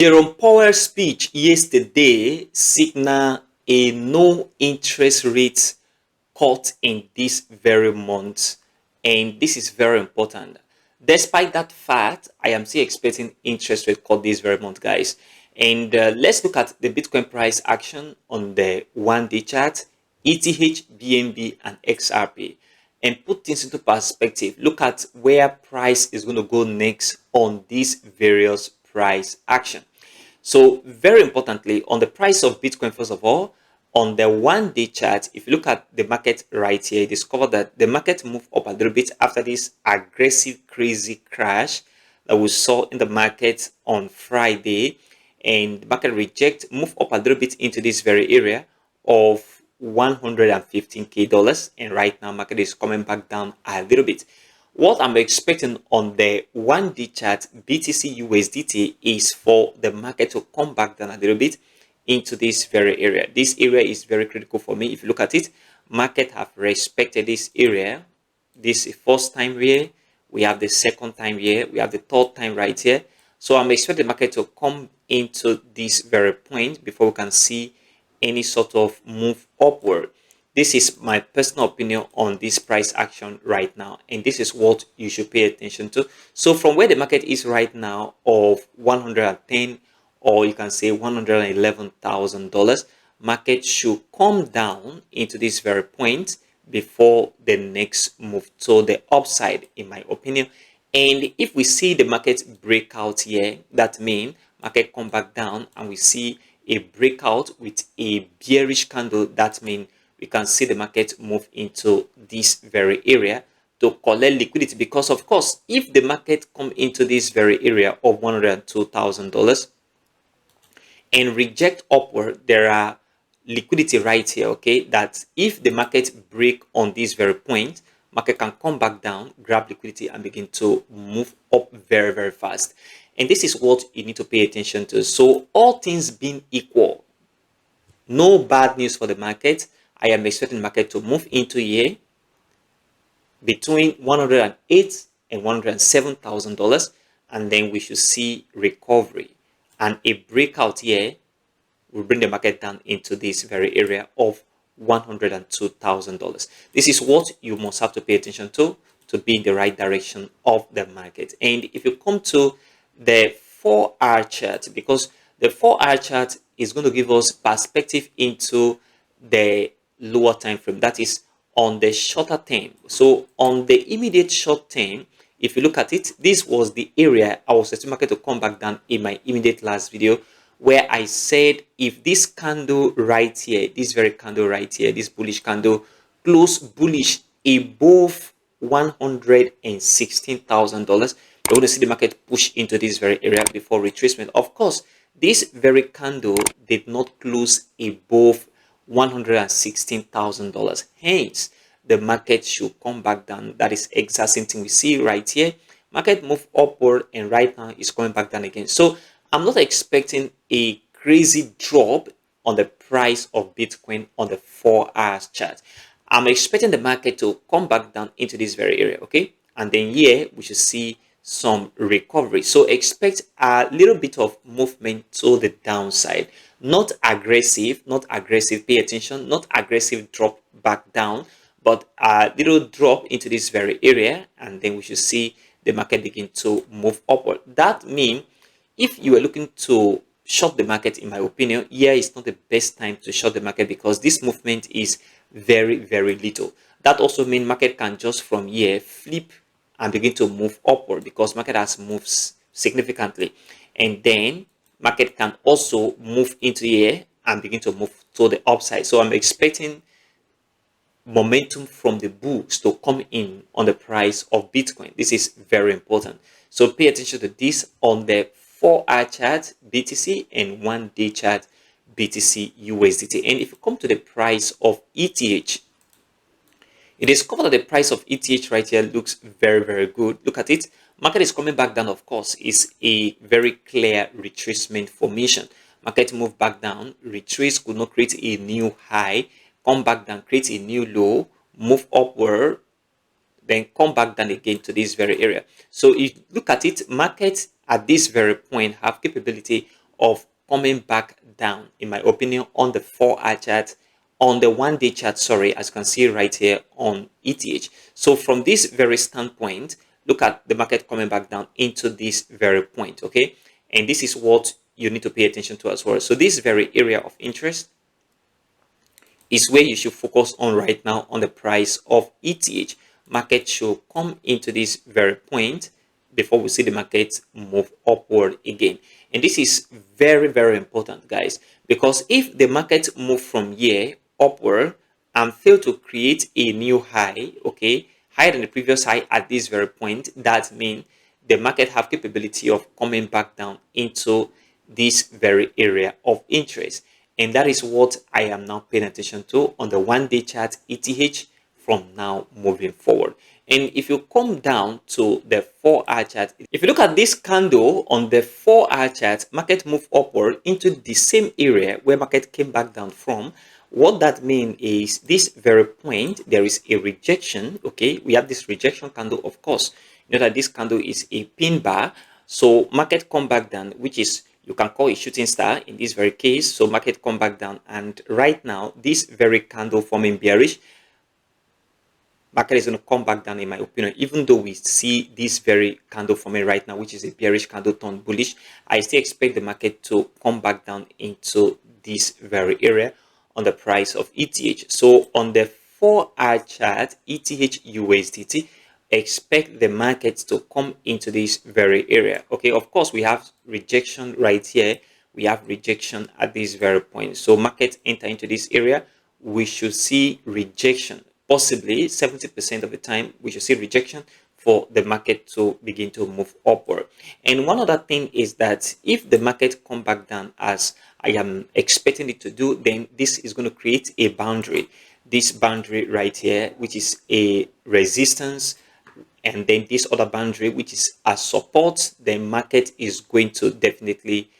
Jerome Powell's speech yesterday signaled a no interest rate cut in this very month, and this is very important. Despite that fact, I am still expecting interest rate cut this very month, guys. And let's look at the Bitcoin price action on the 1-day chart, ETH, BNB, and XRP, and put things into perspective. Look at where price is going to go next on these various price action. So very importantly, on the price of Bitcoin, first of all, on the 1-day chart, if you look at the market right here, you discover that the market moved up a little bit after this aggressive, crazy crash that we saw in the market on Friday. And the market move up a little bit into this very area of $115K. And right now, market is coming back down a little bit. What I'm expecting on the 1-day chart BTCUSDT is for the market to come back down a little bit into this very area. This area is very critical for me. If you look at it, market have respected this area. This is first time here. We have the second time here. We have the third time right here. So I'm expecting the market to come into this very point before we can see any sort of move upward. This is my personal opinion on this price action right now, and this is what you should pay attention to. So from where the market is right now of 110, or you can say $111,000, market should come down into this very point before the next move to the upside, in my opinion. And if we see the market break out here, that means market come back down and we see a breakout with a bearish candle, that means we can see the market move into this very area to collect liquidity. Because of course, if the market come into this very area of $102,000 and reject upward, there are liquidity right here, okay, that if the market break on this very point, market can come back down, grab liquidity, and begin to move up very, very fast. And this is what you need to pay attention to. So all things being equal, no bad news for the market. I am expecting the market to move into here between $108,000 and $107,000, and then we should see recovery, and a breakout here will bring the market down into this very area of $102,000. This is what you must have to pay attention to be in the right direction of the market. And if you come to the 4-hour chart, because the 4-hour chart is going to give us perspective into the lower time frame, that is on the shorter term. So on the immediate short term, if you look at it, this was the area I was expecting market to come back down in my immediate last video, where I said if this candle right here, this very candle right here, this bullish candle close bullish above $116,000, you're going to see the market push into this very area before retracement. Of course, this very candle did not close above $116,000. Hence, the market should come back down. That is exact same thing we see right here. Market move upward, and right now it's coming back down again. So I'm not expecting a crazy drop on the price of Bitcoin on the 4-hour chart. I'm expecting the market to come back down into this very area, okay? And then here we should see some recovery. So expect a little bit of movement to the downside. Not aggressive, pay attention, not aggressive drop back down, but a little drop into this very area, and then we should see the market begin to move upward. That means if you are looking to short the market, in my opinion, here is not the best time to short the market because this movement is very, very little. That also means market can just from here flip and begin to move upward because market has moved significantly, and then market can also move into here and begin to move to the upside. So I'm expecting momentum from the bulls to come in on the price of Bitcoin. This is very important. So pay attention to this on the 4-hour chart BTC and 1-day chart BTC USDT. And if you come to the price of ETH, you discover that the price of ETH right here looks very, very good. Look at it. Market is coming back down, of course. It's a very clear retracement formation. Market move back down, retrace, could not create a new high, come back down, create a new low, move upward, then come back down again to this very area. So if you look at it, markets at this very point have capability of coming back down, in my opinion, on the 4-hour chart, on the 1-day chart, sorry, as you can see right here on ETH. So from this very standpoint, look at the market coming back down into this very point, okay? And this is what you need to pay attention to as well. So this very area of interest is where you should focus on right now on the price of ETH. Market should come into this very point before we see the market move upward again. And this is very, very important, guys, because if the market move from here upward and fail to create a new high, okay, higher than the previous high at this very point, that means the market have capability of coming back down into this very area of interest. And that is what I am now paying attention to on the 1-day chart ETH from now moving forward. And if you come down to the 4-hour chart, if you look at this candle on the 4-hour chart, market move upward into the same area where market came back down from. What that means is this very point, there is a rejection, okay? We have this rejection candle, of course. You know that this candle is a pin bar. So market come back down, which is, you can call a shooting star in this very case. So market come back down, and right now this very candle forming bearish, market is going to come back down, in my opinion. Even though we see this very candle forming right now, which is a bearish candle turned bullish, I still expect the market to come back down into this very area on the price of ETH. So on the 4-hour chart, ETH USDT, expect the market to come into this very area. Okay, of course, we have rejection right here. We have rejection at this very point. So market enter into this area, we should see rejection. Possibly 70% of the time, we should see rejection for the market to begin to move upward. And one other thing is that if the market come back down as I am expecting it to do, then this is going to create a boundary. This boundary right here, which is a resistance, and then this other boundary, which is a support, the market is going to definitely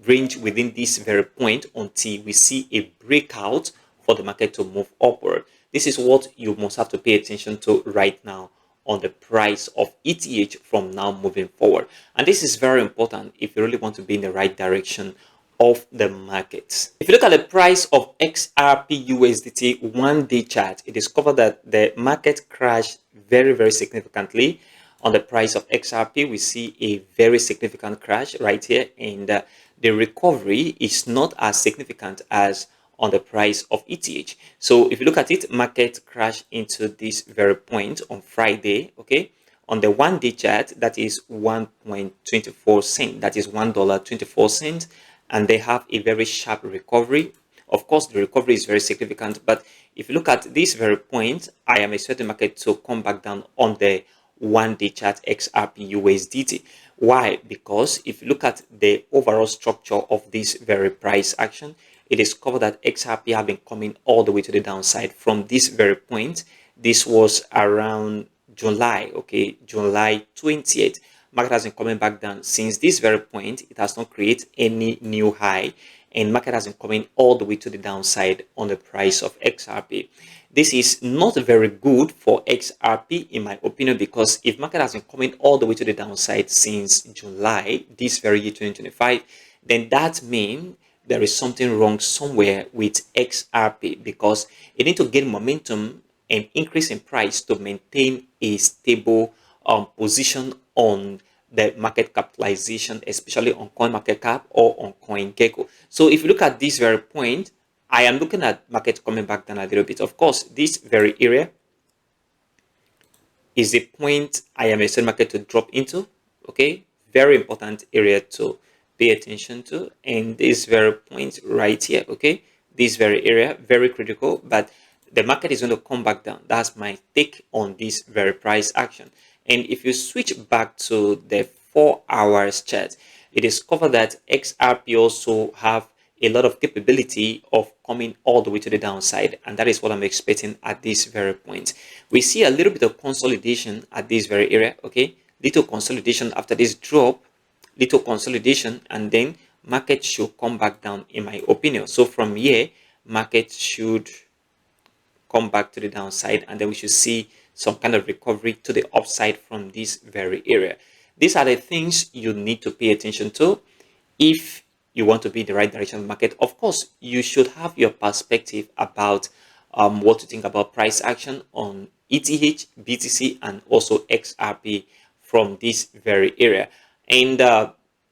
range within this very point until we see a breakout for the market to move upward. This is what you must have to pay attention to right now on the price of ETH from now moving forward. And this is very important if you really want to be in the right direction of the markets. If you look at the price of XRP USDT 1-day chart, it is covered that the market crashed very, very significantly. On the price of XRP, we see a very significant crash right here, and the recovery is not as significant as on the price of ETH. So if you look at it, market crashed into this very point on Friday, okay? On the 1-day chart, that is 1.24 cents, that is $1.24, and they have a very sharp recovery. Of course, the recovery is very significant, but if you look at this very point, I am expecting the market to come back down on the 1-day chart XRP USDT. Why? Because if you look at the overall structure of this very price action, it is covered that XRP have been coming all the way to the downside from this very point. This was around July, okay, July 20th. Market has been coming back down since this very point. It has not created any new high, and market has been coming all the way to the downside on the price of XRP. This is not very good for XRP, in my opinion, because if market has been coming all the way to the downside since July, this very year 2025, then that means there is something wrong somewhere with XRP, because it needs to gain momentum and increase in price to maintain a stable position on the market capitalization, especially on CoinMarketCap or on CoinGecko. So if you look at this very point, I am looking at market coming back down a little bit. Of course, this very area is the point I am expecting market to drop into. Okay, very important area to pay attention to, and this very point right here, okay, this very area, very critical, but the market is going to come back down. That's my take on this very price action. And if you switch back to the 4 hours chart, it is covered that XRP also have a lot of capability of coming all the way to the downside, and that is what I'm expecting at this very point. We see a little bit of consolidation at this very area, okay, little consolidation after this drop, little consolidation, and then market should come back down, in my opinion. So from here, market should come back to the downside, and then we should see some kind of recovery to the upside from this very area. These are the things you need to pay attention to if you want to be in the right direction of the market. Of course, you should have your perspective about what to think about price action on ETH, BTC, and also XRP from this very area. And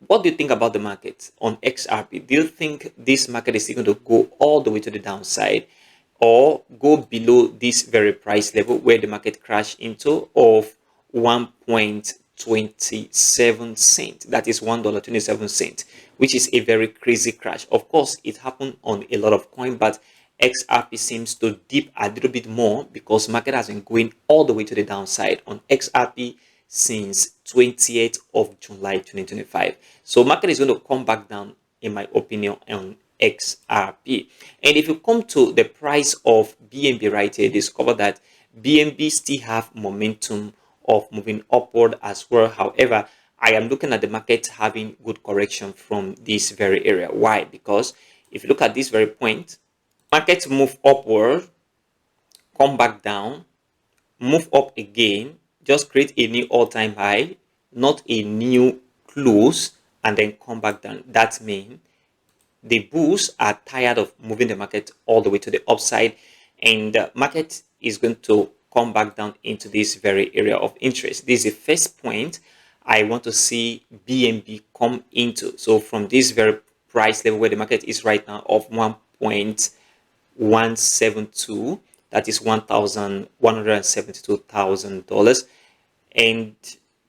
what do you think about the market on XRP? Do you think this market is going to go all the way to the downside or go below this very price level where the market crashed into of 1.27 cent? That is $1.27, which is a very crazy crash. Of course, it happened on a lot of coin, but XRP seems to dip a little bit more because market has been going all the way to the downside on XRP since 20th of July 2025. So market is going to come back down, in my opinion, on XRP. And if you come to the price of BNB right here, discover that BNB still have momentum of moving upward as well. However, I am looking at the market having good correction from this very area. Why? Because if you look at this very point, market move upward, come back down, move up again, just create a new all-time high, not a new close, and then come back down. That means the bulls are tired of moving the market all the way to the upside, and the market is going to come back down into this very area of interest. This is the first point I want to see BNB come into. So from this very price level where the market is right now of 1.172, that is $1,172,000, and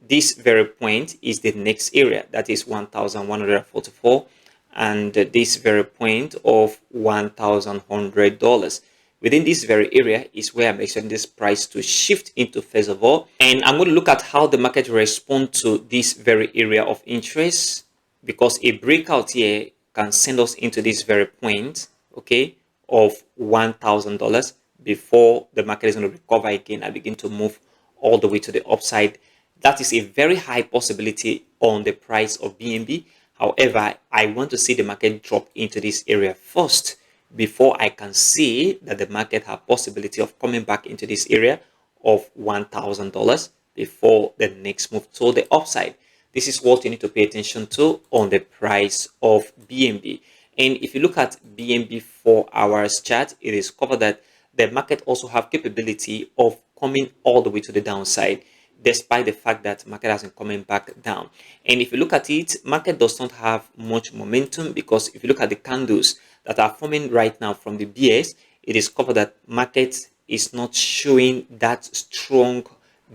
this very point is the next area, that is 1,144, and this very point of $1,100. Within this very area is where I'm expecting this price to shift into first of all, and I'm going to look at how the market respond to this very area of interest, because a breakout here can send us into this very point, okay, of $1,000 before the market is going to recover again and begin to move all the way to the upside. That is a very high possibility on the price of BNB. However, I want to see the market drop into this area first before I can see that the market have possibility of coming back into this area of $1,000 before the next move to the upside. This is what you need to pay attention to on the price of BNB. And if you look at BNB 4 hours chart, it is covered that the market also have capability of coming all the way to the downside, despite the fact that market hasn't coming back down. And if you look at it, market does not have much momentum, because if you look at the candles that are forming right now from the BS, it is covered that market is not showing that strong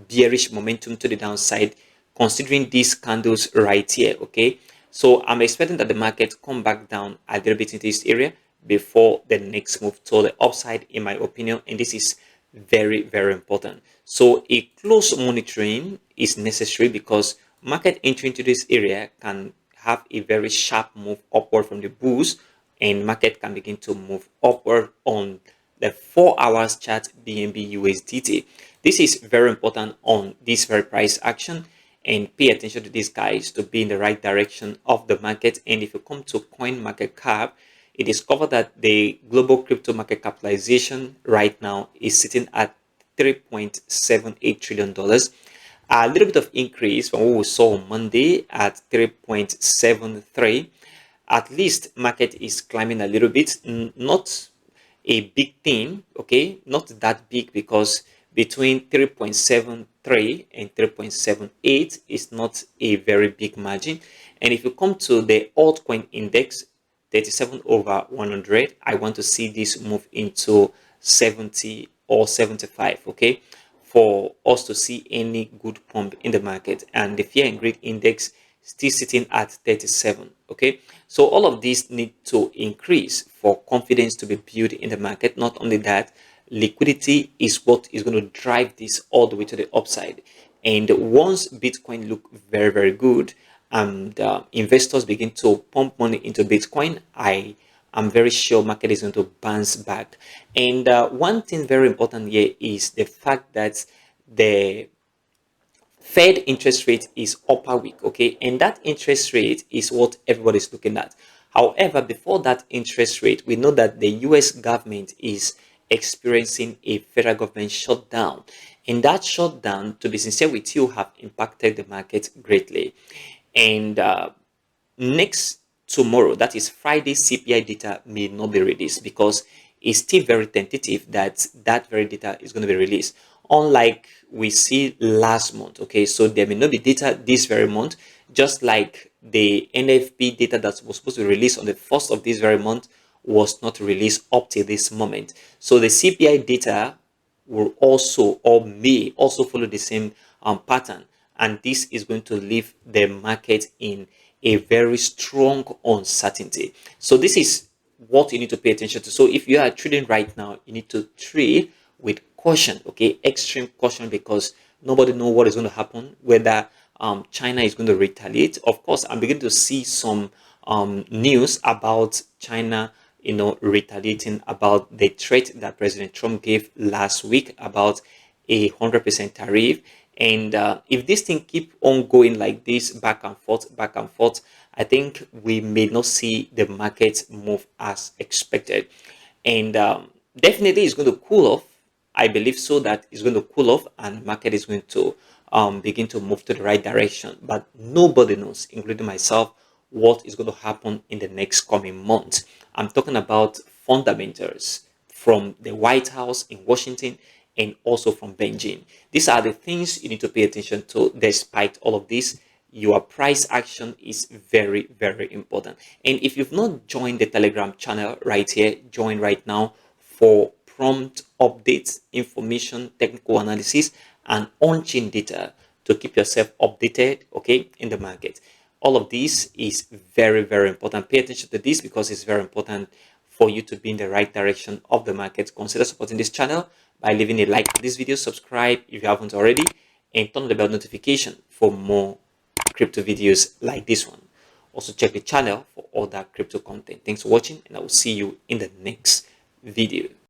bearish momentum to the downside, considering these candles right here. Okay, so I'm expecting that the market come back down a little bit in this area before the next move to the upside, in my opinion, and this is very, very important. So a close monitoring is necessary, because market entry into this area can have a very sharp move upward from the bulls, and market can begin to move upward on the 4 hours chart BNB USDT. This is very important on this very price action, and pay attention to these guys to be in the right direction of the market. And if you come to coin market cap, it is covered that the global crypto market capitalization right now is sitting at $3.78 trillion. A little bit of increase from what we saw on Monday at 3.73. At least market is climbing a little bit, not a big thing, okay, not that big, because between 3.73 and 3.78 is not a very big margin. And if you come to the altcoin index, 37 over 100, I want to see this move into 70 or 75, okay, for us to see any good pump in the market. And the fear and greed index still sitting at 37, okay. So all of these need to increase for confidence to be built in the market. Not only that, liquidity is what is going to drive this all the way to the upside. And once Bitcoin look very, very good, and investors begin to pump money into Bitcoin, I am very sure market is going to bounce back. And one thing very important here is the fact that the Fed interest rate is upper week, okay, and that interest rate is what everybody is looking at. However, before that interest rate, we know that the US government is experiencing a federal government shutdown, and that shutdown, to be sincere with you, have impacted the market greatly. And next tomorrow, that is Friday, CPI data may not be released because it's still very tentative that that very data is going to be released, unlike we see last month. Okay, so there may not be data this very month, just like the NFP data that was supposed to be released on the 1st of this very month was not released up to this moment. So the CPI data will also, or may also, follow the same pattern, and this is going to leave the market in a very strong uncertainty. So this is what you need to pay attention to. So if you are trading right now, you need to trade with caution, okay, extreme caution, because nobody knows what is going to happen, whether China is going to retaliate. Of course, I'm beginning to see some news about China, retaliating about the threat that President Trump gave last week about 100% tariff. And if this thing keep on going like this, back and forth, I think we may not see the market move as expected. And definitely it's going to cool off. I believe so, that it's going to cool off and market is going to begin to move to the right direction. But nobody knows, including myself, what is going to happen in the next coming months. I'm talking about fundamentals from the White House in Washington and also from Beijing. These are the things you need to pay attention to. Despite all of this, your price action is very, very important. And if you've not joined the Telegram channel right here, join right now for prompt updates, information, technical analysis, and on-chain data to keep yourself updated, okay, in the market. All of this is very, very important. Pay attention to this because it's very important for you to be in the right direction of the market. Consider supporting this channel by leaving a like to this video, subscribe if you haven't already, and turn on the bell notification for more crypto videos like this one. Also check the channel for other crypto content. Thanks for watching, and I will see you in the next video.